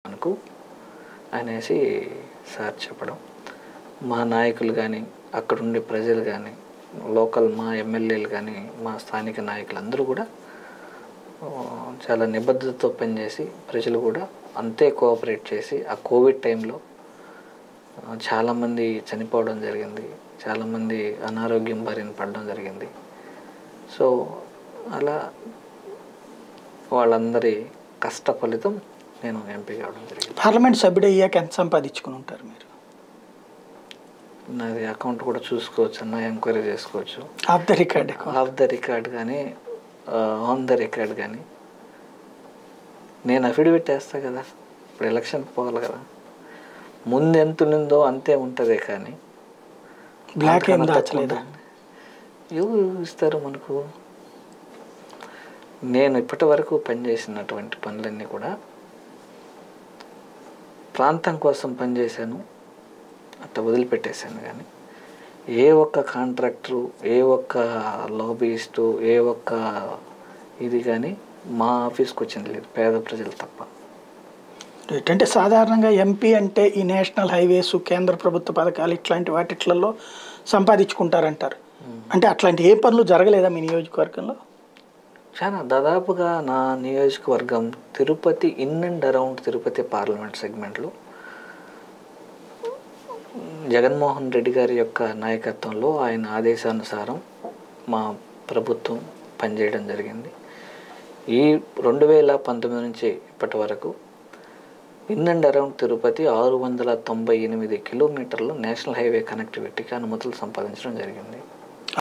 మనకు అనేసి సార్ చెప్పడం, మా నాయకులు కానీ అక్కడుండే ప్రజలు కానీ లోకల్ మా ఎమ్మెల్యేలు కానీ మా స్థానిక నాయకులు అందరూ కూడా చాలా నిబద్ధతతో పనిచేసి ప్రజలు కూడా అంతే కోఆపరేట్ చేసి ఆ కోవిడ్ టైంలో చాలామంది చనిపోవడం జరిగింది, చాలామంది అనారోగ్యం బారిన పడడం జరిగింది. సో అలా వాళ్ళందరి కష్ట ఫలితం నేను ఎంపీ కావడం జరిగింది. పార్లమెంట్ సభ్యుడు అయ్యాక ఎంత సంపాదించుకుని ఉంటారు మీరు? నాది అకౌంట్ కూడా చూసుకోవచ్చు అన్న, ఎంక్వైరీ చేసుకోవచ్చు. ఆఫ్ ద రికార్డ్ కానీ ఆన్ ద రికార్డ్ కానీ నేను అఫిడవిట్ వేస్తా కదా. ఇప్పుడు ఎలక్షన్కి పోవాలి కదా, ముందు ఎంత ఉందో అంతే ఉంటుందే కానీ బ్లాక్ ఏం దాచలేదా? ఎవరు ఇస్తారు మనకు? నేను ఇప్పటి వరకు పనిచేసినటువంటి పనులన్నీ కూడా ప్రాంతం కోసం పనిచేశాను, అట్లా వదిలిపెట్టేశాను. కానీ ఏ ఒక్క కాంట్రాక్టరు, ఏ ఒక్క లాబీయిస్టు, ఏ ఒక్క ఇది కానీ మా ఆఫీస్కి వచ్చింది లేదు, పేద ప్రజలు తప్ప. అంటే సాధారణంగా ఎంపీ అంటే ఈ నేషనల్ హైవేస్, కేంద్ర ప్రభుత్వ పథకాలు ఇట్లాంటి వాటిట్లలో సంపాదించుకుంటారంటారు. అంటే అట్లాంటి ఏ పనులు జరగలేదా మీ నియోజకవర్గంలో? చాలా దాదాపుగా నా నియోజకవర్గం Tirupati in and around Tirupati parliament సెగ్మెంట్లో జగన్మోహన్ రెడ్డి గారి యొక్క నాయకత్వంలో ఆయన ఆదేశానుసారం మా ప్రభుత్వం పనిచేయడం జరిగింది. ఈ 2019 నుంచి ఇప్పటి వరకు ఇన్ అండ్ అరౌండ్ తిరుపతి 698 కిలోమీటర్లు నేషనల్ హైవే కనెక్టివిటీకి అనుమతులు సంపాదించడం జరిగింది.